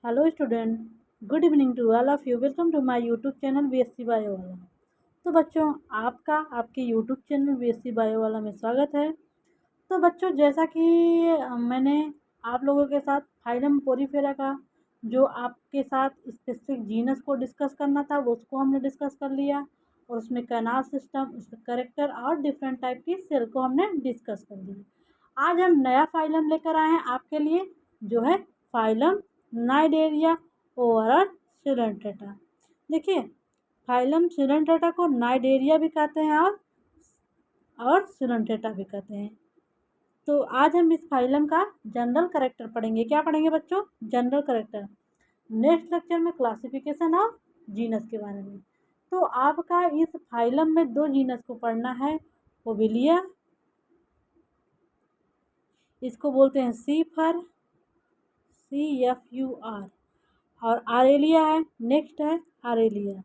Hello student, good evening to all of you. Welcome to my YouTube channel BSc bio वाला। तो बच्चों, आपका आपके यूट्यूब चैनल बीएससी बायो वाला में स्वागत है। तो बच्चों, जैसा कि मैंने आप लोगों के साथ फाइलम पोरीफेरा का जो आपके साथ स्पेसिफिक जीनस को डिस्कस करना था वो उसको हमने डिस्कस कर लिया, और उसमें कैनाल सिस्टम, उसमें करेक्टर और डिफरेंट टाइप की सेल को हमने डिस्कस कर लिया। आज हम नया फाइलम लेकर आए हैं आपके लिए, जो है फाइलम नाइडेरिया ओवरऑल सिलेंट्रेटा। देखिए, फाइलम सिलेंट्रेटा को नाइडेरिया भी कहते हैं और सिलेंट्रेटा भी कहते हैं। तो आज हम इस फाइलम का जनरल करेक्टर पढ़ेंगे। क्या पढ़ेंगे बच्चों? General character. नेक्स्ट लेक्चर में क्लासिफिकेशन ऑफ जीनस के बारे में। तो आपका इस फाइलम में दो जीनस को पढ़ना है। ओविलिया, इसको बोलते हैं सीफर, CFUR, और आरेलिया है। नेक्स्ट है आरेलिया।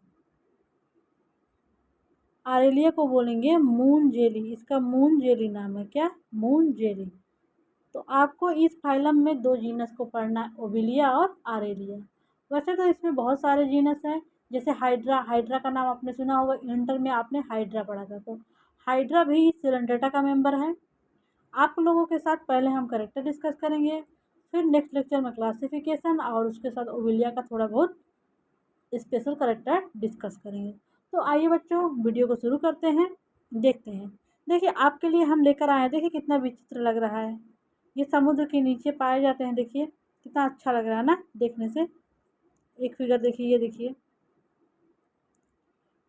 आरेलिया को बोलेंगे मून जेली। इसका मून जेली नाम है। क्या? Moon jelly. तो आपको इस फाइलम में दो जीनस को पढ़ना है, ओविलिया और आरेलिया। वैसे तो इसमें बहुत सारे जीनस हैं, जैसे हाइड्रा। हाइड्रा का नाम आपने सुना होगा, इंटर में आपने हाइड्रा पढ़ा था। तो हाइड्रा भी सिलेंड्रेटा का मेंबर है। आप लोगों के साथ पहले हम करेक्टर डिस्कस करेंगे, फिर नेक्स्ट लेक्चर में क्लासिफिकेशन और उसके साथ ओविलिया का थोड़ा बहुत स्पेशल करेक्टर डिस्कस करेंगे। तो आइए बच्चों, वीडियो को शुरू करते हैं, देखते हैं। देखिए, आपके लिए हम लेकर आए हैं। देखिए कितना विचित्र लग रहा है। ये समुद्र के नीचे पाए जाते हैं। देखिए कितना अच्छा लग रहा है ना देखने से। एक फिगर देखिए, ये देखिए,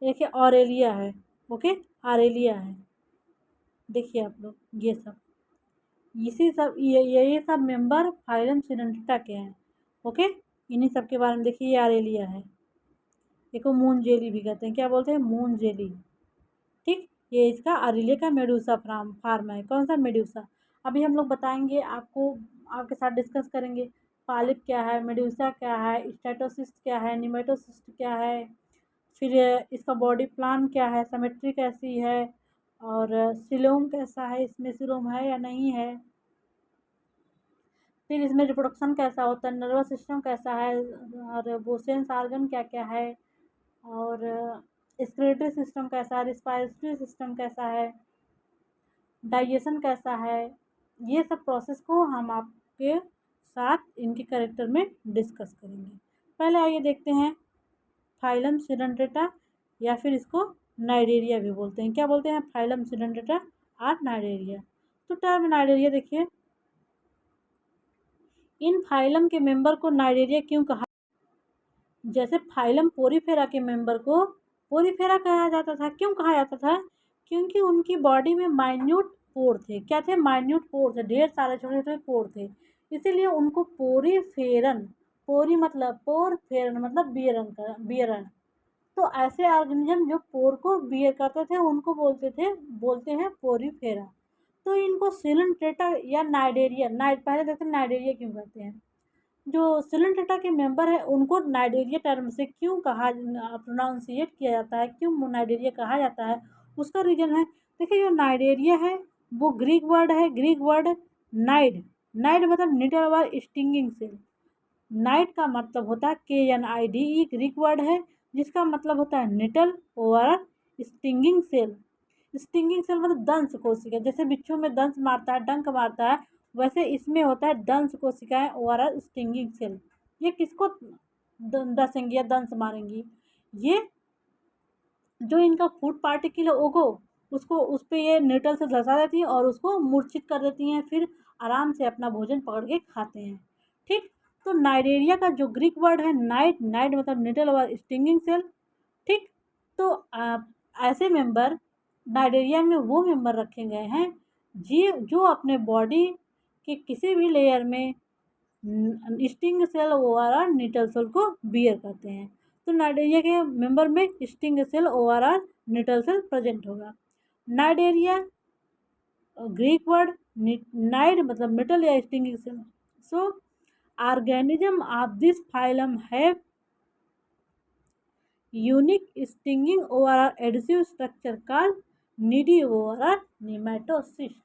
देखिए ऑरेलिया है। ओके, आरेलिया है। देखिए आप लोग, ये सब इसी सब ये सब मेंबर फाइलम सिलेंट्रेटा के हैं। ओके, इन्हीं सब के बारे में देखिए। ये आरेलिया है, देखो मून जेली भी कहते हैं। क्या बोलते हैं? Moon jelly. ठीक, ये इसका आरेलिया का मेडूसा फार्म है। कौन सा? मेडूसा। अभी हम लोग बताएंगे आपको, आपके साथ डिस्कस करेंगे पालिप क्या है, मेडूसा क्या है, स्टेटोसिस्ट क्या है, निमेटोसिस्ट क्या है, फिर इसका बॉडी प्लान क्या है, सिमेट्री कैसी है, और सिलोम कैसा है, इसमें सिलोम है या नहीं है, फिर इसमें रिप्रोडक्शन कैसा होता है, नर्वस सिस्टम कैसा है, और बोसेंस आर्गन क्या क्या है, और स्क्रेटरी सिस्टम कैसा है, रिस्पायरेटरी सिस्टम कैसा है, डाइजेशन कैसा है। ये सब प्रोसेस को हम आपके साथ इनके करेक्टर में डिस्कस करेंगे। पहले आइए देखते हैं फाइलम सिलेंट्रेटा, या फिर इसको नाइडेरिया भी बोलते हैं। क्या बोलते हैं? फाइलम सिलेंट्रेटा और नाइडेरिया। तो टर्म नाइडेरिया देखिए, इन फाइलम के मेंबर को नाइडेरिया क्यों कहा? जैसे फाइलम पोरीफेरा के मेंबर को पोरीफेरा कहा जाता था। क्यों कहा जाता था? क्योंकि उनकी बॉडी में माइन्यूट पोर थे। क्या थे? माइन्यूट पोर थे, ढेर सारे छोटे छोटे पोर थे। इसीलिए उनको पोरीफेरन, पोरी मतलब पोर, फेरन मतलब बियरन का बियरन। तो ऐसे ऑर्गेनिज्म जो पोर को बियर करते थे उनको बोलते हैं पोरीफेरा। तो इनको सिलेंट्रेटा या नाइडेरिया, पहले देखते हैं नाइडेरिया क्यों कहते हैं। जो सिलेंट्रेटा के मेंबर है उनको नाइडेरिया टर्म से क्यों कहा, प्रोनाउंसिएट किया जाता है, क्यों नाइडेरिया कहा जाता है, उसका रीजन है। देखिए, जो नाइडेरिया है वो ग्रीक वर्ड है। Greek word cnide. नाइड मतलब निडल और स्टिंगिंग सेल। नाइट का मतलब होता है KNIDE, ग्रीक वर्ड है जिसका मतलब होता है निटल और स्टिंगिंग सेल। स्टिंगिंग सेल मतलब दंश कोशिका। जैसे बिच्छू में दंश मारता है, डंक मारता है, वैसे इसमें होता है दंश कोशिकाएं और स्टिंगिंग सेल। ये किसको डसेंगी या दंश मारेंगी? ये जो इनका फूड पार्टिकल है ओगो, उसको उस पर ये निटल से धंसा देती हैं और उसको मूर्छित कर देती हैं, फिर आराम से अपना भोजन पकड़ के खाते हैं। ठीक, तो नाइडेरिया का जो ग्रीक वर्ड है नाइट, नाइट मतलब निटल और स्टिंगिंग सेल। ठीक, तो ऐसे मेंबर नाइडेरिया में वो मेंबर रखे गए हैं जी जो अपने बॉडी के किसी भी लेयर में sting cell overall nettle cell को बियर करते हैं। तो नाइडेरिया के मेंबर में sting cell overall nettle cell present होगा। नाइडेरिया ग्रीक वर्ड, नाइड मतलब निटल या stinging cell. So organism of this phylum have unique stinging overall adhesive structure called cnidae overall nematocyst.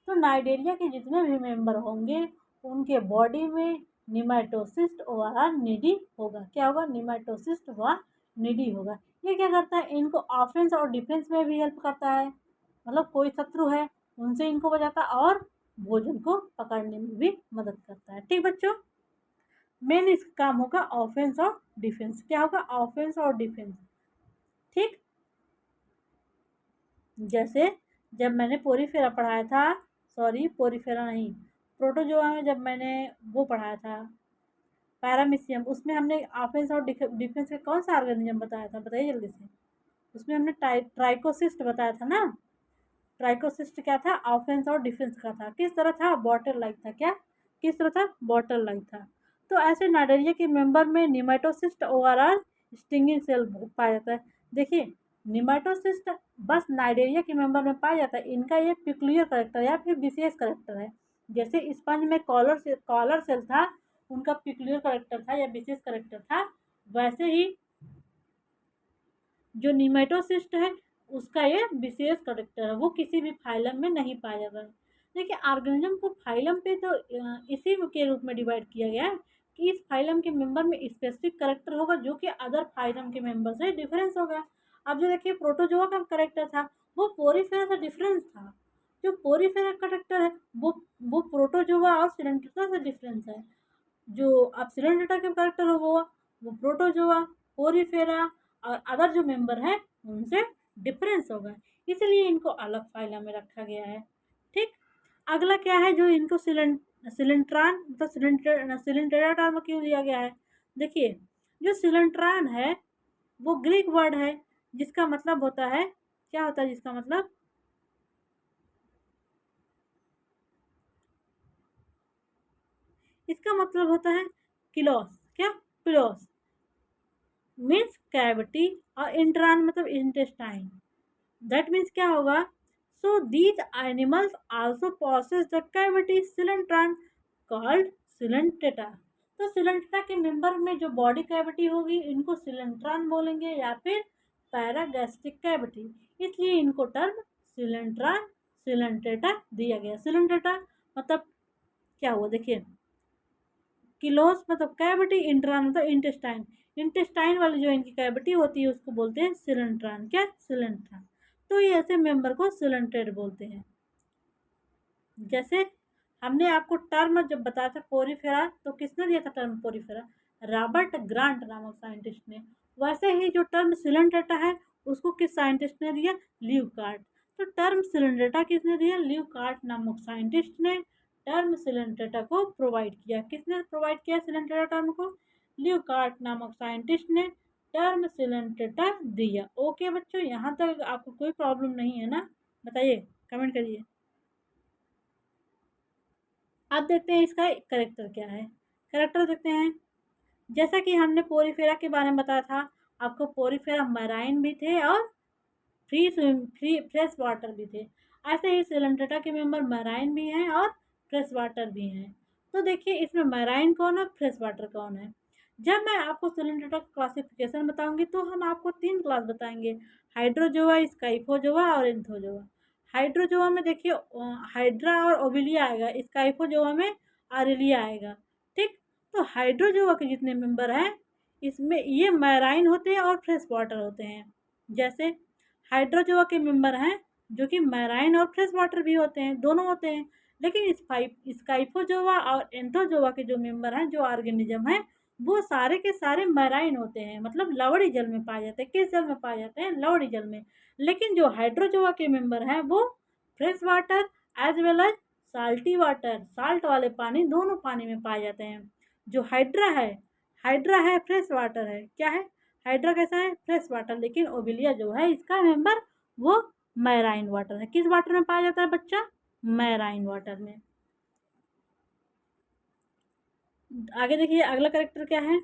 तो Cnidaria के जितने भी member होंगे उनके बॉडी में निमेटोसिस्ट व निडी होगा। क्या होगा? निमेटोसिस्ट व निडी होगा। ये क्या करता है? इनको ऑफेंस और डिफेंस में भी हेल्प करता है, मतलब कोई शत्रु है उनसे इनको बचाता है और भोजन को पकड़ने में भी मदद करता है। ठीक बच्चों, मेन इसका काम होगा ऑफेंस और डिफेंस। क्या होगा? ऑफेंस और डिफेंस। ठीक, जैसे जब मैंने पोरीफेरा पढ़ाया था, सॉरी पोरीफेरा नहीं, प्रोटोजोआ में जब मैंने वो पढ़ाया था पैरामीशियम, उसमें हमने ऑफेंस और डिफेंस का कौन सा ऑर्गेनिज्म बताया था? बताइए जल्दी से। उसमें हमने ट्राइकोसिस्ट बताया था ना। ट्राइकोसिस्ट क्या था? ऑफेंस और डिफेंस का था। किस तरह था? बॉटल लाइक था। क्या किस तरह था? बॉटल लाइक था। तो ऐसे नाइडेरिया के मेंबर में निमेटोसिस्ट ओवरऑल स्टिंगिंग सेल पाया जाता है। देखिए, निमेटोसिस्ट बस नाइडेरिया के मेंबर में पाया जाता है। इनका ये पिक्यूलियर करेक्टर या फिर विशेष करेक्टर है। जैसे स्पंज में कॉलर सेल था, उनका पिक्यूलियर करेक्टर था या विशेष करेक्टर था, वैसे ही जो निमेटोसिस्ट है उसका ये विशेष करेक्टर है, वो किसी भी फाइलम में नहीं पाया जाता है। देखिए, ऑर्गेनिज्म को फाइलम पे तो इसी के रूप में डिवाइड किया गया है कि इस फाइलम के मेंबर में स्पेसिफिक करेक्टर होगा जो कि अदर फाइलम के मेंबर से डिफरेंस होगा। अब जो देखिए प्रोटोजोआ का करेक्टर था वो पोरीफेरा से डिफरेंस था। जो पोरीफेरा करेक्टर है वो प्रोटोजोआ और सिलेंट्रेटा से डिफरेंस है। जो अब सिलेंट्रेटा के करेक्टर हो वो प्रोटोजोआ, पोरीफेरा और अदर जो मेंबर हैं उनसे डिफरेंस होगा, इसलिए इनको अलग फाइला में रखा गया है। ठीक, अगला क्या है जो इनको सिलेंट्रान मतलब सिलेंट्रेटा टर्म क्यों दिया गया है? देखिए, जो सिलेंट्रान है वो ग्रीक वर्ड है जिसका मतलब होता है, क्या होता है जिसका मतलब? इसका मतलब होता है किलोस। क्या? किलोस मीन्स कैविटी और इंट्रान मतलब इंटेस्टाइन। दैट मीन्स क्या होगा? So these animals also possess the cavity coelenteron called Coelenterata. तो सिलेंट्रेटा के मेंबर में जो बॉडी कैविटी होगी इनको सिलेंट्रान बोलेंगे या फिर पैरागैस्ट्रिक कैविटी, इसलिए इनको टर्म सिलेंट्रान सिलेंट्रेटा दिया गया। सिलेंट्रेटा मतलब क्या हुआ? देखिए, किलोस मतलब कैविटी, इंट्रान मतलब इंटेस्टाइन। इंटेस्टाइन वाली जो इनकी कैविटी होती है उसको बोलते हैं सिलेंट्रान। क्या? सिलेंट्रान। तो ये ऐसे मेंबर को सिलेंट्रेट बोलते हैं। जैसे हमने आपको टर्म जब बताया था पोरीफेरा, तो किसने दिया था टर्म पोरीफेरा? रॉबर्ट ग्रांट नामक साइंटिस्ट ने। वैसे ही जो टर्म सिलेंट्रेटा है उसको किस साइंटिस्ट ने दिया? ल्यूकार्ट। तो टर्म सिलेंट्रेटा किसने दिया? ल्यूकार्ट नामक साइंटिस्ट ने टर्म सिलेंट्रेटा को प्रोवाइड किया। किसने प्रोवाइड किया सिलेंट्रेटा टर्म को? ल्यूकार्ट नामक साइंटिस्ट ने टर्म सिलेंट्रेटा दिया। ओके बच्चों, यहाँ तक आपको कोई प्रॉब्लम नहीं है ना? बताइए, कमेंट करिए। अब देखते हैं इसका करेक्टर क्या है। करेक्टर देखते हैं। जैसा कि हमने पोरीफेरा के बारे में बताया था आपको, पोरीफेरा मैराइन भी थे और फ्रेश वाटर भी थे। ऐसे ही सिलेंट्रेटा के मेंबर मैराइन भी हैं और फ्रेश वाटर भी हैं। तो देखिए, इसमें मैराइन कौन है, फ्रेश वाटर कौन है? जब मैं आपको सिलेंट्रेटा का क्लासिफिकेशन बताऊंगी तो हम आपको 3 क्लास बताएंगे, हाइड्रोजोआ, स्काइफोजोआ और एंथोजोआ। हाइड्रोजोआ में देखिए हाइड्रा और ओविलिया आएगा, स्काइफोजोआ में आरेलिया आएगा। ठीक, तो हाइड्रोजोआ के जितने मेंबर हैं इसमें ये मैराइन होते हैं और फ्रेश वाटर होते हैं। जैसे हाइड्रोजोआ के मेंबर हैं जो कि मैराइन और फ्रेश वाटर भी होते हैं, दोनों होते हैं। लेकिन स्काइफोजोआ और एंथोजोआ के जो मेंबर हैं, जो ऑर्गेनिज्म हैं, वो सारे के सारे मैराइन होते हैं, मतलब लवड़ी जल में पाए जाते हैं। किस जल में पाए जाते हैं? लवड़ी जल में। लेकिन जो हाइड्रोजोआ के मेंबर हैं वो fresh water as well as salty water, salt वाले पानी, दोनों पानी में पाए जाते हैं। जो हाइड्रा है फ्रेश वाटर है। क्या है? हाइड्रा कैसा है? Fresh water. लेकिन ओबिलिया जो है इसका मेंबर वो मैराइन वाटर है। किस वाटर में पाया जाता है बच्चा? मैराइन वाटर में। आगे देखिए अगला करेक्टर क्या है?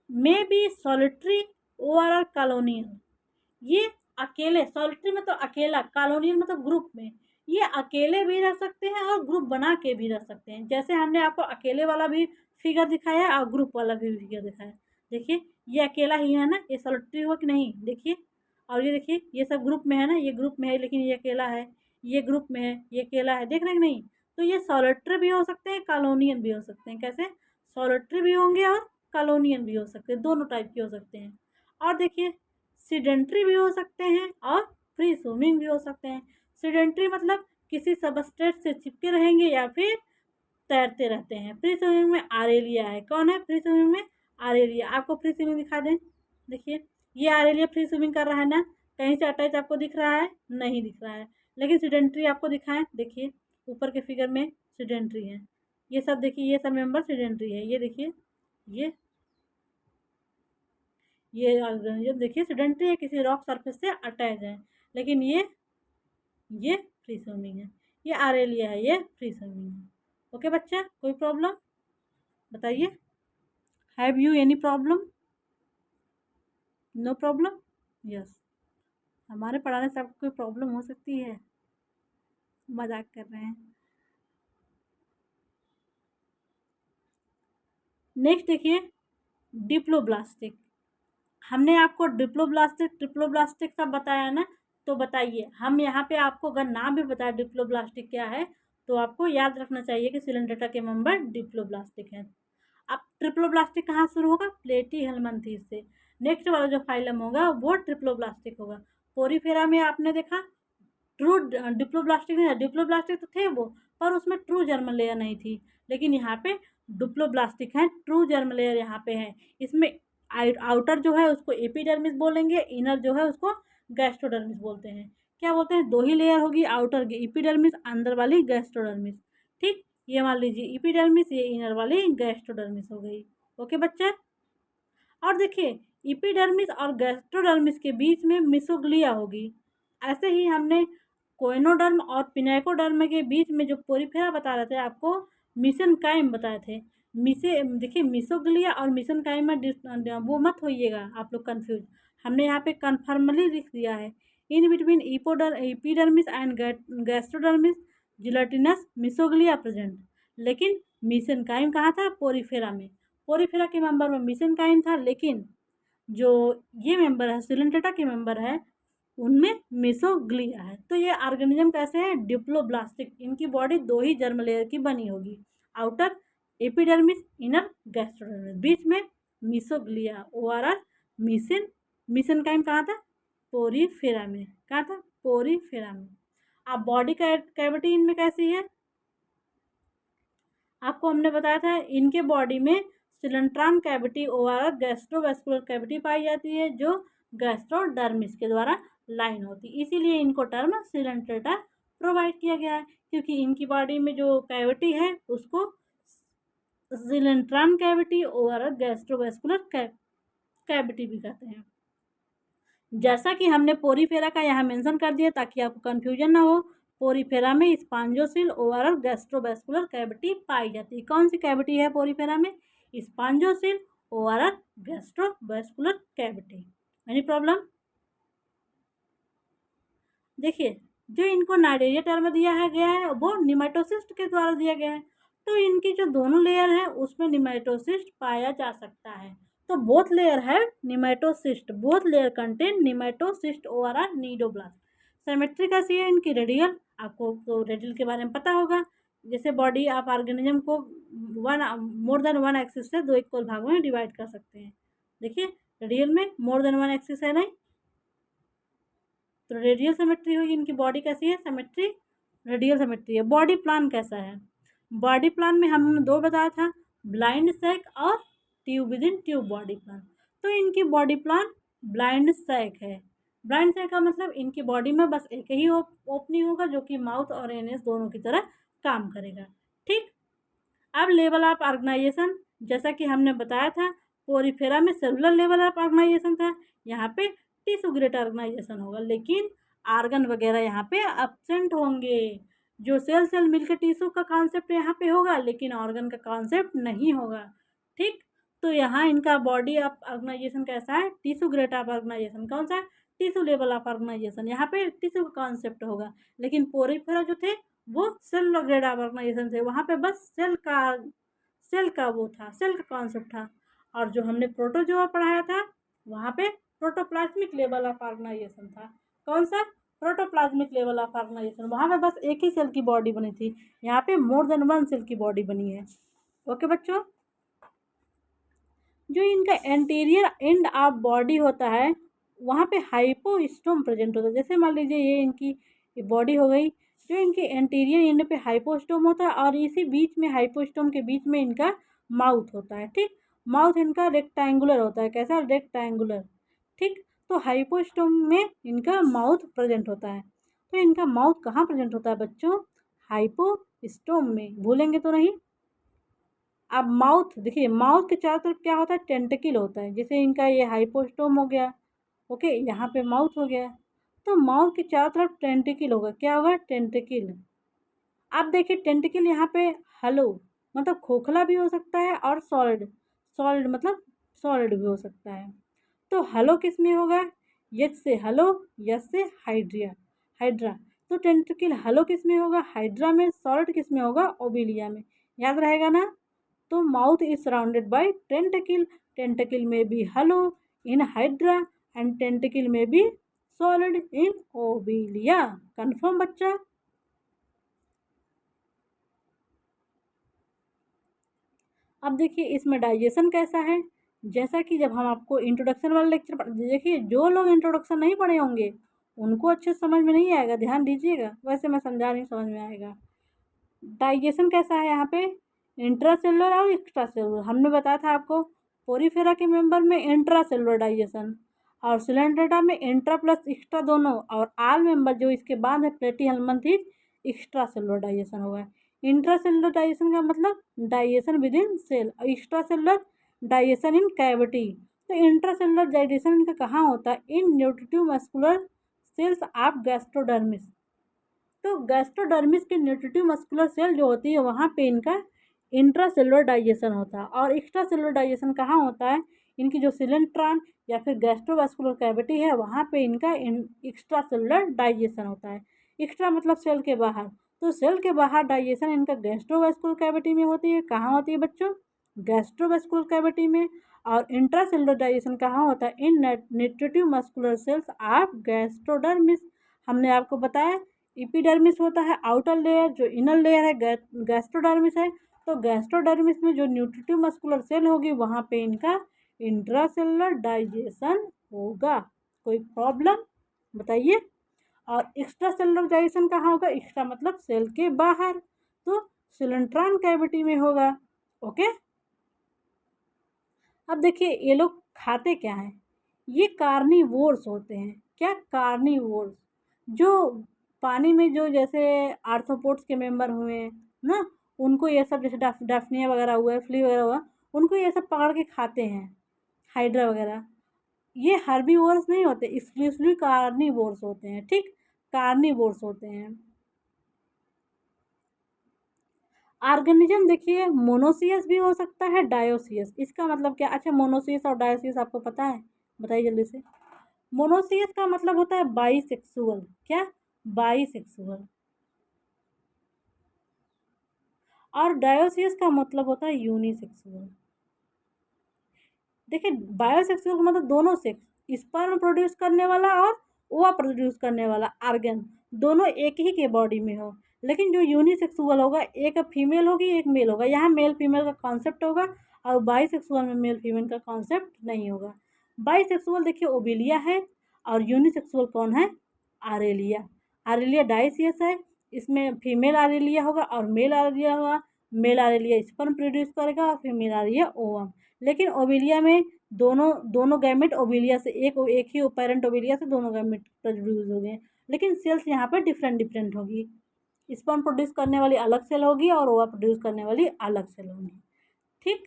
May be solitary overall colonial. ये अकेले, सॉलिटरी मतलब अकेला, कॉलोनियल मतलब ग्रुप में। ये अकेले भी रह सकते हैं और ग्रुप बना के भी रह सकते हैं। जैसे हमने आपको अकेले वाला भी फिगर दिखाया और ग्रुप वाला भी फिगर दिखाया। देखिए, ये अकेला ही है ना, ये सॉलिटरी हुआ कि नहीं? देखिए, और ये देखिए ये सब ग्रुप में है ना, ये ग्रुप में है लेकिन ये अकेला है, ये ग्रुप में है, ये अकेला है। देख रहे हैं कि नहीं? तो ये सॉलिटरी भी हो सकते हैं, कॉलोनियन भी हो सकते हैं। कैसे? सॉलिटरी भी होंगे और कॉलोनियन भी हो सकते हैं, दोनों टाइप के हो सकते हैं। और देखिए सीडेंट्री भी हो सकते हैं और फ्री स्विमिंग भी हो सकते हैं। सीडेंट्री मतलब किसी सबस्ट्रेट से चिपके रहेंगे या फिर तैरते रहते हैं। फ्री स्विमिंग में आरेलिया है। कौन है फ्री स्विमिंग में? आरेलिया। आपको फ्री स्विमिंग दिखा दें, देखिए ये आरेलिया फ्री स्विमिंग कर रहा है ना, कहीं से अटैच आपको दिख रहा है? नहीं दिख रहा है। लेकिन सीडेंट्री आपको दिखाएं, देखिए ऊपर के फिगर में सीडेंट्री है। ये सब देखिए, ये सब मेंबर सीडेंट्री है। ये देखिए, ये ये ऑर्गेनिज्म देखिए सीडेंट्री है, किसी रॉक सरफेस से अटैच है। लेकिन ये फ्री स्विमिंग है। ये आरेलिया है, ये फ्री स्विमिंग है। ओके बच्चा, कोई प्रॉब्लम बताइए? Have you any problem? No problem? Yes. हमारे पढ़ाने से आपको कोई प्रॉब्लम हो सकती है? मजाक कर रहे हैं। नेक्स्ट देखिए डिप्लोब्लास्टिक। हमने आपको डिप्लोब्लास्टिक ट्रिप्लोब्लास्टिक सब बताया ना, तो बताइए हम यहाँ पे आपको अगर नाम भी बताया डिप्लोब्लास्टिक क्या है, तो आपको याद रखना चाहिए कि सिलेंड्रेटा के मेंबर डिप्लोब्लास्टिक है। अब ट्रिप्लोब्लास्टिक कहाँ शुरू होगा? प्लेटी हेलमिंथेस से। नेक्स्ट वाला जो फाइलम होगा वो ट्रिप्लोब्लास्टिक होगा। पोरीफेरा में आपने देखा ट्रू डिप्लोब्लास्टिक नहीं, डिप्लोब्लास्टिक तो थे वो, पर उसमें ट्रू जर्म लेयर नहीं थी। लेकिन यहाँ पे डिप्लोब्लास्टिक है, ट्रू जर्म लेयर यहाँ पे है। इसमें आउटर जो है उसको एपिडर्मिस बोलेंगे, इनर जो है उसको गैस्ट्रोडर्मिस बोलते हैं। क्या बोलते हैं? दो ही लेयर होगी, आउटर की एपिडर्मिस, अंदर वाली गैस्ट्रोडर्मिस। ठीक, ये मान लीजिए एपिडर्मिस, ये इनर वाली गैस्ट्रोडर्मिस हो गई। ओके बच्चा। और देखिए एपिडर्मिस और गैस्ट्रोडर्मिस के बीच में मिसोग्लिया होगी। ऐसे ही हमने कोइनोडर्म और पिनेकोडर्म के बीच में जो पोरीफेरा बता रहे थे आपको, मिसेनकाइम बताए थे। मिसे देखिए मिसोग्लिया और मिसेनकाइम में वो मत होइएगा आप लोग कंफ्यूज। हमने यहाँ पे कन्फर्मली लिख दिया है, in between epidermis and gastrodermis gelatinous mesoglea present. लेकिन मिसेनकाइम कहाँ था? पोरीफेरा में। पोरीफेरा के मेंबर में मिसेनकाइम था, लेकिन जो ये मेंबर है सिलेंट्रेटा के मेंबर है उनमें मिसोग्लिया है। तो ये ऑर्गेनिज्म कैसे है? डिप्लोब्लास्टिक। इनकी बॉडी दो ही जर्म लेयर की बनी होगी, आउटर एपिडर्मिस, इनर गैस्ट्रोडर्मिस, बीच में मिसोग्लिया। ओआरआर मिसेन मिसेनकाइम कहाँ था? पोरीफेरा में। कहाँ था? पोरीफेरा में। अब बॉडी कैविटी इनमें कैसी है? आपको हमने बताया था इनके बॉडी में coelenteron cavity overall gastrovascular cavity पाई जाती है, जो गैस्ट्रोडर्मिस के द्वारा लाइन होती है। इसीलिए इनको टर्म सिलेंट्रेटा प्रोवाइड किया गया है, क्योंकि इनकी बॉडी में जो कैविटी है उसको सिलेंट्रॉन कैविटी ओवरऑल गैस्ट्रोवेस्कुलर कैविटी भी कहते हैं। जैसा कि हमने पोरीफेरा का यहाँ मेंशन कर दिया ताकि आपको कन्फ्यूजन ना हो, पोरीफेरा में स्पॉन्जोसिल ओवरऑल गैस्ट्रोवेस्कुलर कैविटी पाई जाती है। कौन सी कैविटी है पोरीफेरा में? स्पॉन्जोसिल overall gastrovascular cavity. Any problem? देखिए जो इनको नाइडेरिया टर्म दिया है गया है वो निमेटोसिस्ट के द्वारा दिया गया है, तो इनकी जो दोनों लेयर है उसमें निमेटोसिस्ट पाया जा सकता है। तो बोथ लेयर है nematocyst, both layer contain nematocyst overall cnidoblast. Symmetry कैसी है इनकी? रेडियल। आपको तो रेडियल के बारे में पता होगा, जैसे बॉडी आप ऑर्गेनिज्म को मोर देन वन एक्सिस से दो इक्वल भागों में डिवाइड कर सकते हैं। देखिए रेडियल में मोर देन वन एक्सिस है नहीं, तो रेडियल सिमेट्री होगी। इनकी बॉडी कैसी है? सिमेट्री रेडियल सिमेट्री है। बॉडी प्लान कैसा है? बॉडी प्लान में हमने दो बताया था, ब्लाइंड सैक और tube with in tube body plan. तो इनकी बॉडी प्लान ब्लाइंड सैक है। ब्लाइंड सैक का मतलब इनकी बॉडी में बस एक ही ओपनिंग होगा जो कि माउथ और एनएस दोनों की तरह काम करेगा। ठीक, अब लेवल ऑफ ऑर्गेनाइजेशन, जैसा कि हमने बताया था पोरीफेरा में सेलुलर लेवल ऑफ ऑर्गेनाइजेशन था, यहाँ पे टिश्यू ग्रेड ऑर्गेनाइजेशन होगा, लेकिन आर्गन वगैरह यहाँ पे एब्सेंट होंगे। जो सेल सेल मिलकर टिश्यू का कॉन्सेप्ट यहाँ पे होगा, लेकिन ऑर्गन का कॉन्सेप्ट नहीं होगा। ठीक, तो यहाँ इनका बॉडी ऑफ ऑर्गेनाइजेशन कैसा है? Tissue grade of organisation. कौन सा? Tissue level of organisation. यहाँ पे टिश्यू का कॉन्सेप्ट होगा, लेकिन पोरीफेरा जो थे वो सेल ग्रेड ऑफ ऑर्गेनाइजेशन थे, वहाँ पे बस सेल का वो था, सेल का कॉन्सेप्ट था। और जो हमने प्रोटोजोआ पढ़ाया था वहाँ पे प्रोटोप्लाज्मिक लेवल ऑफ ऑर्गेनाइजेशन था। कौन सा? प्रोटोप्लाज्मिक लेवल ऑफ ऑर्गेनाइजेशन, वहाँ पे बस एक ही सेल की बॉडी बनी थी, यहाँ पे मोर देन वन सेल की बॉडी बनी है। ओके बच्चों, जो इनका एंटीरियर एंड ऑफ बॉडी होता है वहाँ पे हाइपोस्टोम प्रेजेंट होता है। जैसे मान लीजिए ये इनकी बॉडी हो गई, जो इनके एंटीरियर एंड पे हाइपोस्टोम होता है और इसी बीच में हाइपोस्टोम के बीच में इनका माउथ होता है। ठीक, माउथ इनका रेक्टेंगुलर होता है। कैसा? रेक्टेंगुलर। ठीक, तो हाइपोस्टोम में इनका माउथ प्रेजेंट होता है। तो इनका माउथ कहाँ प्रेजेंट होता है बच्चों? हाइपोस्टोम में, भूलेंगे तो नहीं। अब माउथ देखिए, माउथ के चारों तरफ क्या होता है? टेंटिकल होता है। जैसे इनका ये हाइपोस्टोम हो गया, ओके, यहाँ पे माउथ हो गया, तो माउथ के चारों तरफ टेंटिकल होगा। क्या होगा? टेंटिकल। अब देखिए टेंटिकल यहाँ पे हलो मतलब खोखला भी हो सकता है और सॉलिड, सॉलिड मतलब सॉलिड भी हो सकता है। तो हलो किस में होगा? यस से हलो, यस से हाइड्रिया, हाइड्रा। तो टेंटिकल हलो किस में होगा? हाइड्रा में। सॉलिड किस में होगा? ओबिलिया में। याद रहेगा ना? तो mouth is surrounded by tentacle, tentacle में भी hello in hydra and tentacle में भी सॉलिड इन ओबिलिया। कंफर्म बच्चा? अब देखिए इसमें डाइजेशन कैसा है। जैसा कि जब हम आपको इंट्रोडक्शन वाला लेक्चर देखिए, जो लोग इंट्रोडक्शन नहीं पढ़े होंगे उनको अच्छे समझ में नहीं आएगा, ध्यान दीजिएगा। वैसे मैं समझा रही हूँ, समझ में आएगा। डाइजेशन कैसा है यहाँ पे? इंट्रासेलुलर और एक्स्ट्रा सेलुलर। हमने बताया था आपको पोरीफेरा के मेंबर में इंट्रासेलुलर डाइजेशन और सिलेंड्रेटा में इंट्रा प्लस एक्स्ट्रा दोनों, और आल मेंबर जो इसके बाद है प्लेटीहेल्मिन्थ एक्स्ट्रा सेलुलर डाइजेशन होगा। इंट्रासेलुलर डाइजेशन का मतलब डाइजेशन विद इन सेल, और extracellular digestion in cavity. तो इंट्रासेलुलर डाइजेशन इनका कहाँ होता है? In nutritive muscular cells of gastrodermis. तो गैस्ट्रोडर्मिस के न्यूट्रिटिव मस्कुलर सेल जो होती है वहाँ पे इनका इंट्रासेलुलर डाइजेशन होता है। और एक्स्ट्रा सेलुलर डाइजेशन कहाँ होता है? इनकी जो सिलेंट्रॉन या फिर गैस्ट्रोवास्कुलर कैविटी है वहाँ पे इनका एक्स्ट्रा सेलुलर डाइजेशन होता है। एक्स्ट्रा मतलब सेल के बाहर, तो सेल के बाहर डाइजेशन इनका गैस्ट्रोवास्कुलर कैविटी में होती है। कहाँ होती है बच्चों? गैस्ट्रोवास्कुलर कैविटी में। और इंट्रासेलुलर डाइजेशन कहाँ होता है? In nutritive muscular cells of gastrodermis. हमने आपको बताया इपिडर्मिस होता है आउटर लेयर, जो इनर लेयर है गैस्ट्रोडर्मिस है। तो गैस्ट्रोडर्मिस में जो न्यूट्रिटिव मस्कुलर सेल होगी वहाँ पे इनका इंट्रासेलुलर डाइजेशन होगा। कोई प्रॉब्लम बताइए? और एक्स्ट्रा सेलुलर डाइजेशन कहाँ होगा? एक्स्ट्रा मतलब सेल के बाहर, तो सिलेंट्रॉन कैविटी में होगा। ओके, अब देखिए ये लोग खाते क्या हैं? ये कार्निवोर्स होते हैं। क्या? कार्निवोर्स। जो पानी में जो जैसे आर्थ्रोपोड्स के मेंबर हुए ना, उनको ये सब जैसे डाफनिया वगैरह हुआ, फ्ली वगैरह हुआ, उनको ये सब पकड़ के खाते हैं, हाइड्रा वगैरह। ये हर्बीवोर्स नहीं होते, एक्सक्लूसिवली कार्निवोर्स होते हैं। ठीक, कार्निवोर्स होते हैं। ऑर्गेनिज्म देखिए मोनोसियस भी हो सकता है, डायोसियस। इसका मतलब क्या? अच्छा, मोनोसियस और डायोसियस आपको पता है? बताइए जल्दी से। मोनोसियस का मतलब होता है बाईसेक्सुअल। क्या? बाईसेक्सुअल। और डायोसियस का मतलब होता है यूनिसेक्सुअल। देखिए बायोसेक्सुअल का मतलब दोनों सेक्स, स्पर्म प्रोड्यूस करने वाला और ओवा प्रोड्यूस करने वाला ऑर्गन दोनों एक ही के बॉडी में हो। लेकिन जो यूनिसेक्सुअल होगा, एक फीमेल होगी एक मेल होगा। यहाँ मेल फीमेल का कॉन्सेप्ट होगा, और बाईसेक्सुअल में मेल फीमेल का कॉन्सेप्ट नहीं होगा। बाईसेक्सुअल देखिए ओबिलिया है, और यूनिसेक्सुअल कौन है? आरेलिया। आरेलिया डाइसियस है, इसमें फीमेल आरेलिया होगा और मेल आरेलिया होगा। मेल आरेलिया स्पर्म प्रोड्यूस करेगा और फीमेल आरेलिया ओवम। लेकिन ओबिलिया में दोनों दोनों गैमेट ओबिलिया से एक ही पेरेंट ओबिलिया से दोनों गैमेट प्रोड्यूस हो गए। लेकिन सेल्स यहाँ पर डिफरेंट डिफरेंट होगी। स्पर्म प्रोड्यूस करने वाली अलग सेल होगी और ओवा प्रोड्यूस करने वाली अलग सेल होगी। ठीक,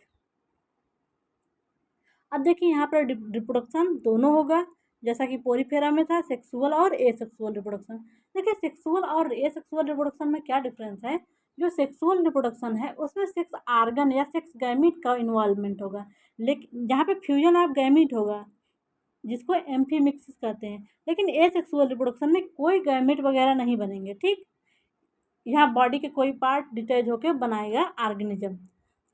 अब देखिए यहाँ पर रिप्रोडक्शन दोनों होगा, जैसा कि पोरीफेरा में था सेक्सुअल और एसेक्सुअल रिप्रोडक्शन। देखिए सेक्सुअल और एसेक्सुअल रिप्रोडक्शन में क्या डिफरेंस है? जो सेक्सुअल रिप्रोडक्शन है उसमें सेक्स आर्गन या सेक्स गैमीट का इन्वॉल्वमेंट होगा, लेकिन जहाँ पे फ्यूजन ऑफ गैमीट होगा जिसको एम्फीमिक्सिस कहते हैं। लेकिन एसेक्सुअल रिप्रोडक्शन में कोई गैमीट वगैरह नहीं बनेंगे। ठीक, यहाँ बॉडी के कोई पार्ट डिटैच होकर बनाएगा ऑर्गेनिज्म।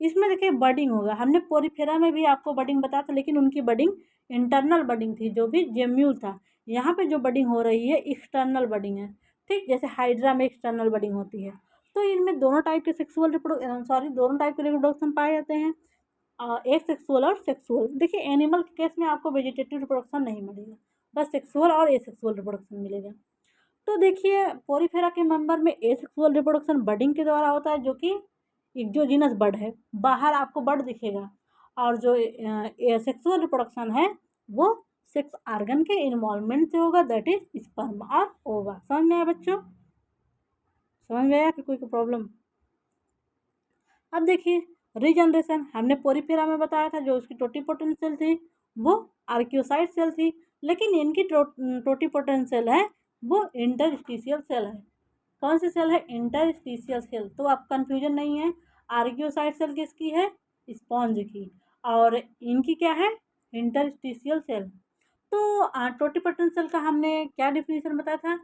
इसमें देखिए बडिंग होगा। हमने पोरीफेरा में भी आपको बडिंग बताया था, लेकिन उनकी बडिंग इंटरनल बडिंग थी, जो भी जेम्यूल था। यहाँ पे जो बडिंग हो रही है एक्सटर्नल बडिंग है, ठीक, जैसे हाइड्रा में एक्सटर्नल बडिंग होती है। तो इनमें दोनों टाइप के दोनों टाइप के रिप्रोडक्शन पाए जाते हैं, एसेक्सुअल और सेक्सुअल। देखिए एनिमल के केस में आपको वेजिटेटिव रिप्रोडक्शन नहीं मिलेगा, बस सेक्सुअल और एसेक्सुअल रिप्रोडक्शन मिलेगा। तो देखिए पोरीफेरा के मेंबर में एसेक्सुअल रिप्रोडक्शन बडिंग के द्वारा होता है, जो कि एक्सोजीनस बड है, बाहर आपको बड दिखेगा। और जो सेक्सुअल रिप्रोडक्शन है वो सेक्स ऑर्गन के इन्वॉल्वमेंट से होगा, दैट इज स्पर्म और ओवा। समझ में आया बच्चों? समझ में आया कि कोई प्रॉब्लम? अब देखिए रीजनरेशन, हमने पोरीफेरा में बताया था जो उसकी टोटिपोटेंट सेल थी वो आर्कियोसाइट सेल थी, लेकिन इनकी टोटिपोटेंट सेल है वो इंटरस्टिशियल सेल है। कौन सी सेल है? Interstitial cell. तो आप कंफ्यूजन नहीं है, आर्कियोसाइट सेल किसकी है? स्पॉन्ज की। और इनकी क्या है? Interstitial cell. तो टोटिपोटेंट सेल का हमने क्या डिफिनीशन बताया था?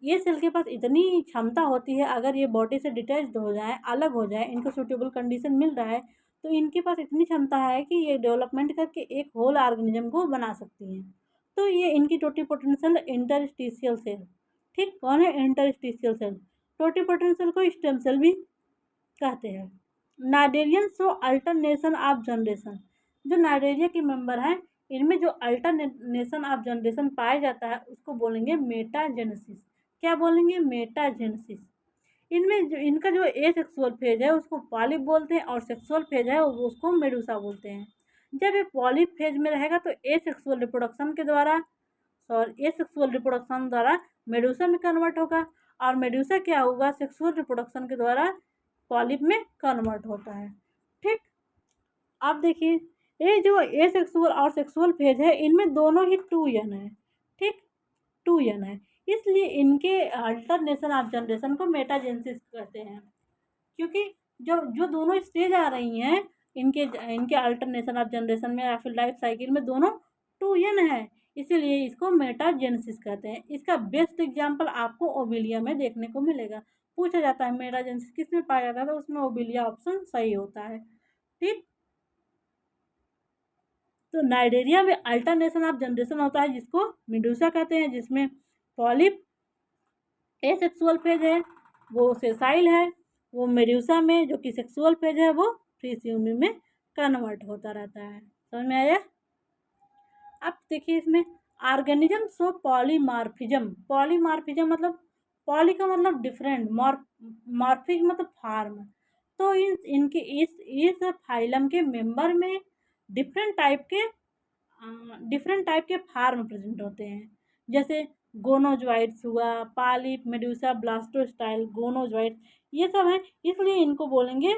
ये सेल के पास इतनी क्षमता होती है, अगर ये बॉडी से डिटैच्ड हो जाए, अलग हो जाए, इनको सूटेबल कंडीशन मिल रहा है, तो इनके पास इतनी क्षमता है कि ये डेवलपमेंट करके एक होल ऑर्गेनिज्म को बना सकती हैं। तो ये इनकी टोटिपोटेंट सेल इंटरस्टिशियल सेल, ठीक। कौन है? Interstitial cell. टोटिपोटेंट सेल को स्टेम सेल भी कहते हैं। Cnidarian show alternation of generation. जो नाइडेरिया के मेंबर हैं इनमें जो अल्टरनेशन ऑफ जनरेशन पाया जाता है उसको बोलेंगे मेटाजेनेसिस। क्या बोलेंगे? मेटाजेनेसिस। इनमें जो इनका जो एसेक्सुअल फेज है उसको पॉलिप बोलते हैं, और सेक्सुअल फेज है उसको मेडुसा बोलते हैं। जब ये पॉलिप फेज में रहेगा तो एसेक्सुअल रिप्रोडक्शन के द्वारा एसेक्सुअल रिप्रोडक्शन द्वारा मेडुसा में कन्वर्ट होगा, और मेडुसा क्या होगा? सेक्सुअल रिप्रोडक्शन के द्वारा पॉलिप में कन्वर्ट होता है, ठीक। अब देखिए ये जो एसेक्सुअल और सेक्सुअल फेज है इनमें दोनों ही 2n है, ठीक, 2n है। इसलिए इनके अल्टरनेशन ऑफ जनरेशन को मेटाजेनेसिस कहते हैं, क्योंकि जो जो दोनों स्टेज आ रही हैं इनके इनके अल्टरनेशन ऑफ जनरेशन में या फिर लाइफ साइकिल में दोनों 2n है, इसीलिए इसको मेटाजेनेसिस कहते हैं। इसका बेस्ट एग्जांपल आपको ओविलिया में देखने को मिलेगा। पूछा जाता है मेटाजेनेसिस किस में पाया जाता है, तो उसमें ओविलिया ऑप्शन सही होता है, ठीक। तो नाइडेरिया में अल्टरनेशन ऑफ जनरेशन होता है जिसको मेडुसा कहते हैं, जिसमें पॉलिप एसेक्सुअल फेज है वो सेसाइल है, वो मेडुसा में जो कि सेक्सुअल फेज है वो फ्रीसियमी में कन्वर्ट होता रहता है। समझ में आया? अब देखिए इसमें ऑर्गेनिज्म शो पॉलीमार्फिज्म। पॉलीमार्फिज्म मतलब पॉली का मतलब डिफरेंट, मॉर्फिक मतलब फार्म। तो इनके इस फाइलम के मेंबर में डिफरेंट टाइप के फार्म प्रेजेंट होते हैं, जैसे गोनोजोइड्स हुआ, पॉलिप, मेडुसा, ब्लास्टोस्टाइल, गोनोजोइड्स, ये सब हैं। इसलिए इनको बोलेंगे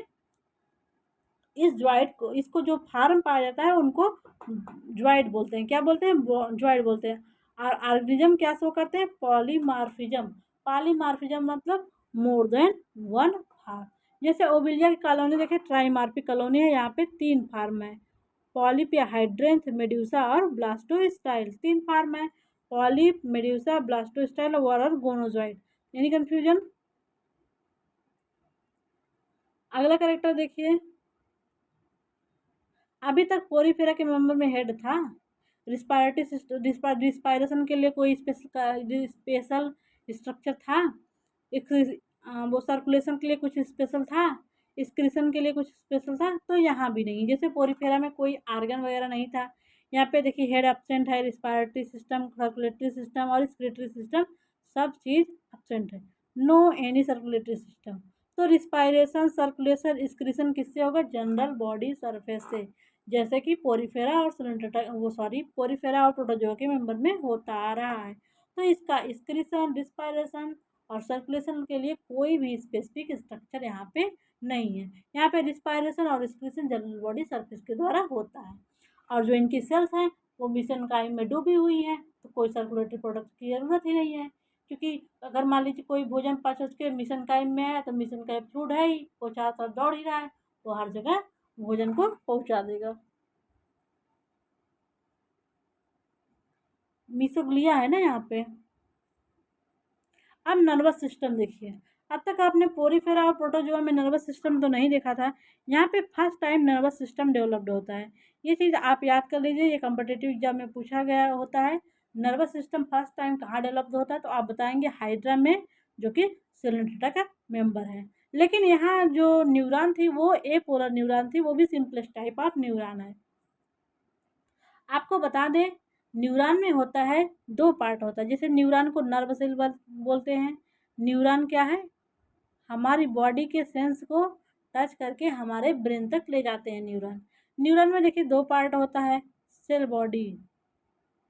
इस ज्वाइड को, इसको जो फार्म पाया जाता है उनको ज्वाइड बोलते हैं। क्या बोलते हैं? ज्वाइड बोलते हैं। और ऑर्गेनिज्म क्या शो करते हैं? पॉलीमार्फिज्म। पॉलीमार्फिज्म मतलब मोर देन वन फार्म। जैसे ओविलिया की कॉलोनी देखें, ट्राइमार्फिक कॉलोनी है, यहाँ पे 3 फार्म है, पॉलिप या हाइड्रेंथ, मेडुसा और ब्लास्टोस्टाइल। 3 फार्म है, पॉलिप, मेडुसा, ब्लास्टोस्टाइल और गोनोजोइड। यानी कंफ्यूजन? अगला कैरेक्टर देखिए, अभी तक पोरीफेरा के मेंबर में हेड था, रिस्पायरेशन के लिए कोई स्पेशल स्ट्रक्चर था, वो सर्कुलेशन के लिए कुछ स्पेशल था, एक्सक्रीशन के लिए कुछ स्पेशल था, तो यहाँ भी नहीं। जैसे पोरीफेरा में कोई आर्गन वगैरह नहीं था, यहाँ पे देखिए हेड एब्सेंट है, रिस्पायरेटरी सिस्टम, सर्कुलेटरी सिस्टम और एक्सक्रीटरी सिस्टम सब चीज़ एब्सेंट है, नो एनी सर्कुलेटरी सिस्टम। तो रिस्पायरेशन, सर्कुलेशन, एक्सक्रीशन किससे होगा? जनरल बॉडी सरफेस से, जैसे कि पोरीफेरा और पोरीफेरा और प्रोटोजोआ के मेंबर में होता आ रहा है। तो इसका एक्सक्रीशन, रिस्पायरेशन और सर्कुलेशन के लिए कोई भी स्पेसिफिक स्ट्रक्चर यहाँ पे नहीं है। यहाँ पे रिस्पायरेशन और एक्सक्रीशन जनरल बॉडी सरफेस के द्वारा होता है। और जो इनकी सेल्स हैं वो मेसेनकाइम में डूबी हुई है, तो कोई सर्कुलेटरी प्रोडक्ट की ज़रूरत ही नहीं है, क्योंकि अगर मान लीजिए कोई भोजन पच के मेसेनकाइम में है तो मेसेनकाइम फ्लूइड है ही, वो चारों तरफ दौड़ ही रहा है, वो हर जगह भोजन को पहुँचा देगा। मिसोग्लिया है ना यहाँ पे। अब नर्वस सिस्टम देखिए, अब तक आपने पोरीफेरा और प्रोटोजोआ में नर्वस सिस्टम तो नहीं देखा था, यहाँ पे first time nervous system developed होता है। ये चीज़ आप याद कर लीजिए, ये कॉम्पिटिटिव एग्जाम में पूछा गया होता है। नर्वस सिस्टम फर्स्ट टाइम कहाँ डेवलप होता है, तो आप बताएंगे हाइड्रा में, जो कि सिलेंट्रेटा का मेंबर है। लेकिन यहाँ जो न्यूरॉन थी वो एपोलर न्यूरॉन थी, वो भी सिंपलेस्ट टाइप ऑफ न्यूरॉन है। आपको बता दें न्यूरॉन में होता है 2 पार्ट होता है। जैसे न्यूरॉन को नर्व सेल बोलते हैं। न्यूरॉन क्या है, हमारी बॉडी के सेंस को टच करके हमारे ब्रेन तक ले जाते हैं न्यूरॉन। न्यूरॉन में देखिए 2 पार्ट होता है। सेल बॉडी,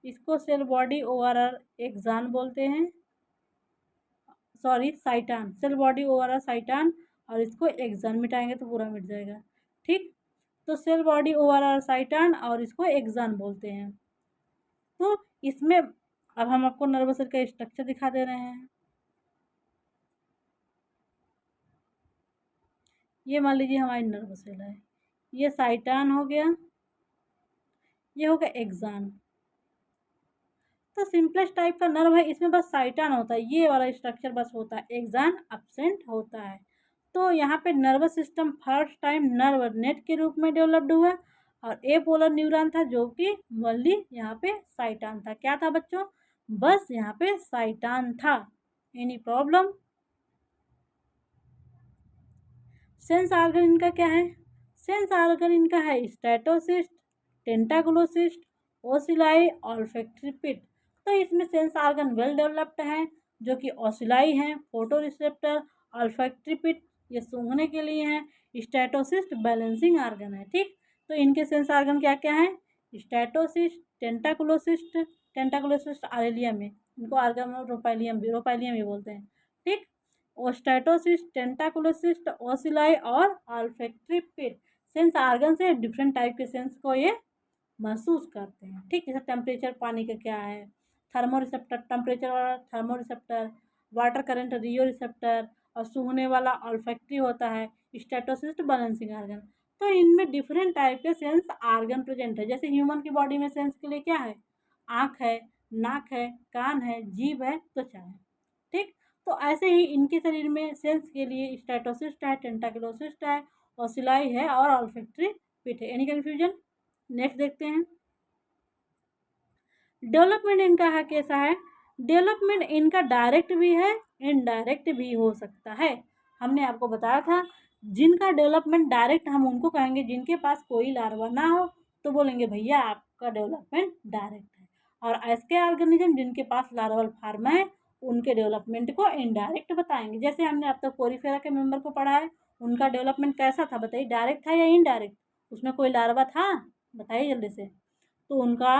इसको सेल बॉडी ओवरऑल एक्सान बोलते हैं, सॉरी साइटान, सेल बॉडी ओवरऑल साइटान, और इसको एक्सान मिटाएंगे तो पूरा मिट जाएगा। ठीक, तो सेल बॉडी ओवरऑल साइटान और इसको एक्सान बोलते हैं। तो इसमें अब हम आपको नर्वस सेल का स्ट्रक्चर दिखा दे रहे हैं। ये मान लीजिए हमारी नर्वस सेल है, ये साइटान हो गया, ये हो गया एक्सान। तो सिंपलेस्ट टाइप का नर्व है, इसमें बस साइटान होता है, ये वाला स्ट्रक्चर बस होता है, एक्सान अब्सेंट होता है। तो यहाँ पे nervous system first time nerve net के रूप में डेवलप्ड हुआ, और एपोलर न्यूरॉन था जो कि ओनली यहाँ पे साइटान था। क्या था बच्चों, बस यहाँ पे साइटान था। Any problem? सेंस ऑर्गन इनका क्या है, सेंस ऑर्गन इनका है स्टेटोसिस्ट, टेंटाकुलोसिस्ट, ओसिलाई, ऑल्फैक्टरी पिट। तो इसमें सेंस ऑर्गन वेल डेवलप्ड है, जो कि ओसिलाई हैं, फोटो रिसेप्टर, ऑल्फैक्टरी पिट ये सूंघने के लिए हैं, स्टेटोसिस्ट बैलेंसिंग ऑर्गन है। ठीक, तो इनके सेंस ऑर्गन क्या क्या है, स्टेटोसिस्ट, टेंटाकुलोसिस्ट, टेंटाकुलोसिस्ट आरेलियम में, इनको ऑर्गन रोपाइलियम भी बोलते हैं। ठीक, ओस्टैटोसिस्ट, टेंटाकुलोसिस्ट, ओसिलाई और ऑल्फैक्टरी पिट। सेंस ऑर्गन से डिफरेंट टाइप के सेंस को ये महसूस करते हैं। ठीक, जैसे टेम्परेचर पानी का क्या है, थर्मोरिसेप्टर, टेम्परेचर वाला थर्मोरिसेप्टर, वाटर करंट रियो रिसेप्टर, और सूंघने वाला ऑल्फैक्टरी होता है, स्टेटोसिस्ट बैलेंसिंग ऑर्गन। तो इनमें डिफरेंट टाइप के सेंस ऑर्गन प्रेजेंट है। जैसे ह्यूमन की बॉडी में सेंस के लिए क्या है, आँख है, नाक है, कान है, जीभ है, त्वचा है। ठीक, तो ऐसे ही इनके शरीर में सेंस के लिए स्टेटोसिस्ट है, टेंटाकुलोसिस्ट है, ओसिलाई है और ऑल्फैक्टरी पिट है। Any confusion? नेक्स्ट देखते हैं। डेवलपमेंट इनका है कैसा है, डेवलपमेंट इनका डायरेक्ट भी है, इनडायरेक्ट भी हो सकता है। हमने आपको बताया था जिनका डेवलपमेंट डायरेक्ट हम उनको कहेंगे जिनके पास कोई लार्वा ना हो, तो बोलेंगे भैया आपका डेवलपमेंट डायरेक्ट है। और ऐसे ऑर्गेनिज्म जिनके पास लार्वल फार्म है उनके डेवलपमेंट को इनडायरेक्ट बताएंगे। जैसे हमने अब तक पोरीफेरा के मेंबर को पढ़ा है, उनका डेवलपमेंट कैसा था बताइए, डायरेक्ट था या इनडायरेक्ट, उसमें कोई लार्वा था, बताइए जल्दी से। तो उनका,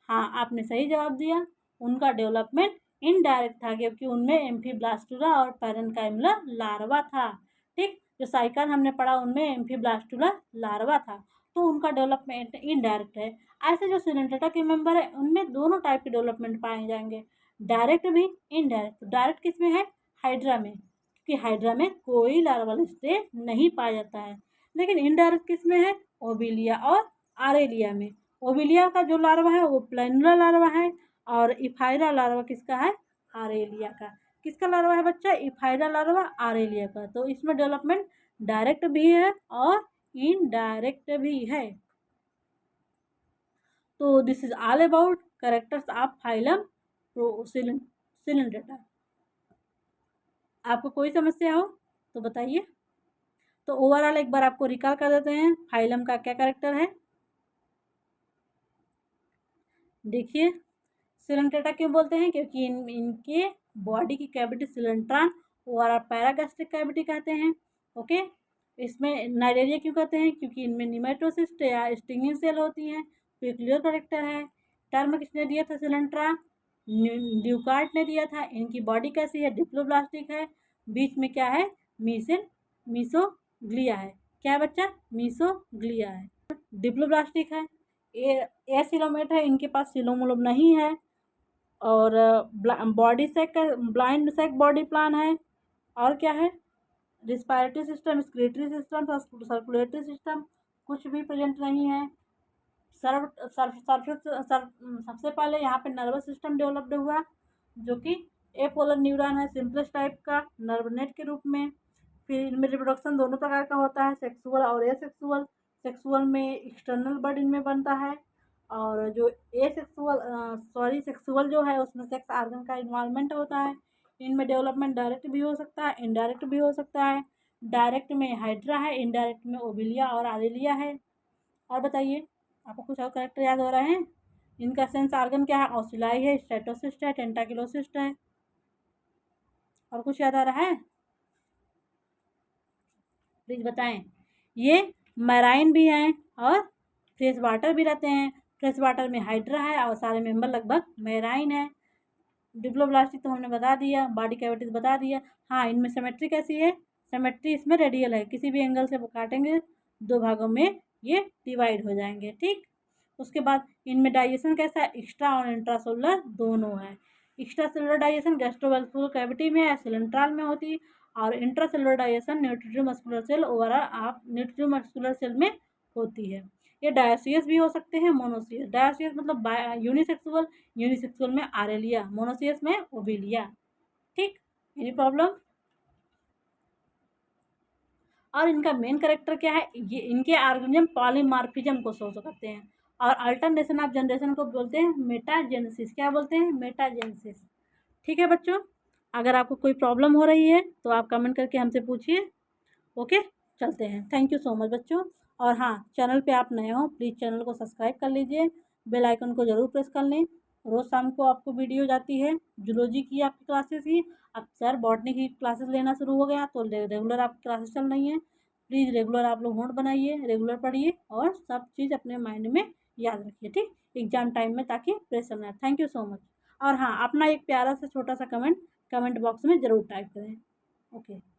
हाँ आपने सही जवाब दिया, उनका डेवलपमेंट इनडायरेक्ट था क्योंकि उनमें एम्फीब्लास्टुला और पैरेन्काइमला लार्वा था। ठीक, जो साइकन हमने पढ़ा उनमें एम्फीब्लास्टुला लार्वा था, तो उनका डेवलपमेंट इनडायरेक्ट है। ऐसे जो सिलेंट्रेटा के मेंबर है उनमें दोनों टाइप के डेवलपमेंट पाए जाएंगे, डायरेक्ट भी इनडायरेक्ट। डायरेक्ट किस में है, हाइड्रा में, क्योंकि हाइड्रा में कोई लार्वल स्टेज नहीं पाया जाता है। लेकिन इनडायरेक्ट किस में है, ओबिलिया और आरेलिया में। ओबिलिया का जो लार्वा है वो प्लैनुला लार्वा है, और इफाइरा लार्वा किसका है, आरेलिया का। किसका लार्वा है बच्चा, इफाइरा लार्वा आरेलिया का। तो इसमें डेवलपमेंट डायरेक्ट भी है और इनडायरेक्ट भी है। तो this is all about characters of phylum Coelenterata. आपको कोई समस्या हो तो बताइए। तो ओवरऑल एक बार आपको रिकॉल कर देते हैं फाइलम का क्या कैरेक्टर है। देखिए सिलेंट्रेटा क्यों बोलते हैं, क्योंकि इनके बॉडी की कैविटी सिलेंट्रॉन और पैरागैस्ट्रिक कैविटी कहते हैं। ओके, इसमें नाइडेरिया क्यों कहते हैं, क्योंकि इनमें निमेटोसिस्ट या स्टिंगिंग सेल होती हैं। पेक्यूलियर कैरेक्टर है। टर्म किसने दिया था, सिलेंट्रा ड्यूकार्ट ने दिया था। इनकी बॉडी कैसी है, डिप्लोब्लास्टिक है। बीच में क्या है, मीसोग्लिया है। क्या है बच्चा, मीसोग्लिया है। डिप्लोब्लास्टिक है। एसिलोमेट है, इनके पास सिलोमुलोम नहीं है। और बॉडी सेक का ब्लाइंड सेक बॉडी प्लान है। और क्या है, respiratory system, excretory system, circulatory system कुछ भी प्रेजेंट नहीं है। सबसे पहले यहाँ पे नर्वस सिस्टम डेवलप्ड हुआ जो कि एपोलर न्यूरॉन है, सिंपलेस्ट टाइप का नर्व नेट के रूप में। फिर इनमें रिप्रोडक्शन दोनों प्रकार का होता है, सेक्सुअल और एसेक्सुअल। सेक्सुअल में एक्सटर्नल बर्ड इनमें बनता है, और जो सेक्सुअल जो है उसमें सेक्स आर्गन का इन्वॉल्वमेंट होता है। इनमें डेवलपमेंट डायरेक्ट भी हो सकता है, इनडायरेक्ट भी हो सकता है। डायरेक्ट में हाइड्रा है, इनडायरेक्ट में ओविलिया और आरेलिया है। और बताइए, आपको कुछ और करेक्टर याद हो रहा है? इनका सेंस आर्गन क्या है? ऑसिलाई है, स्टेटोसिस्ट है, टेंटाकिलोसिस्ट है। और कुछ याद आ रहा है? प्लीज बताएं। ये मैराइन भी हैं और फ्रेश वाटर भी रहते हैं। फ्रेश वाटर में हाइड्रा है और सारे मेंबर लगभग मैराइन है। डिप्लोब्लास्टिक तो हमने बता दिया, बॉडी कैविटीज बता दिया। हाँ, इनमें सिमेट्री कैसी है? सिमेट्री इसमें रेडियल है, किसी भी एंगल से वो काटेंगे 2 भागों में ये डिवाइड हो जाएंगे। ठीक, उसके बाद इनमें डाइजेशन कैसा है? एक्स्ट्रा और इंट्रासेलुलर दोनों है। Extra cellular digestion gastrovascular cavity में है, सिलेंट्रल में होती है। और इंट्रासेलुलर डाइजेशन न्यूट्रोमस्कुलर सेल ओवरऑल आप न्यूट्रोमस्कुलर सेल में होती है। ये डायोसियस भी हो सकते हैं, मोनोसियस। डायोसियस मतलब यूनिसेक्सुअल, यूनिसेक्सुअल में आरेलिया, मोनोसियस में ओविलिया। ठीक, एनी प्रॉब्लम? और इनका मेन कैरेक्टर क्या है? ये इनके ऑर्गेनिज्म पॉलीमॉर्फिज्म को शो करते हैं। और अल्टरनेशन ऑफ जनरेशन को बोलते हैं मेटाजेनेसिस। क्या बोलते हैं? मेटाजेनेसिस। ठीक है बच्चों, अगर आपको कोई प्रॉब्लम हो रही है तो आप कमेंट करके हमसे पूछिए। ओके, चलते हैं। थैंक यू सो मच बच्चों। और हाँ, चैनल पे आप नए हो प्लीज़ चैनल को सब्सक्राइब कर लीजिए, बेल आइकन को ज़रूर प्रेस कर लें। रोज़ शाम को आपको वीडियो जाती है जूलॉजी की आपकी क्लासेस की। अब सर बॉटनी की क्लासेस लेना शुरू हो गया तो रेगुलर आपकी क्लासेस चल रही हैं। प्लीज़ रेगुलर आप लोग नोट बनाइए, रेगुलर पढ़िए और सब चीज़ अपने माइंड में याद रखिए। ठीक, एग्जाम टाइम में, ताकि प्रेशर ना आए। Thank you so much. और हाँ, अपना एक प्यारा सा छोटा सा कमेंट कमेंट बॉक्स में ज़रूर टाइप करें। ओके।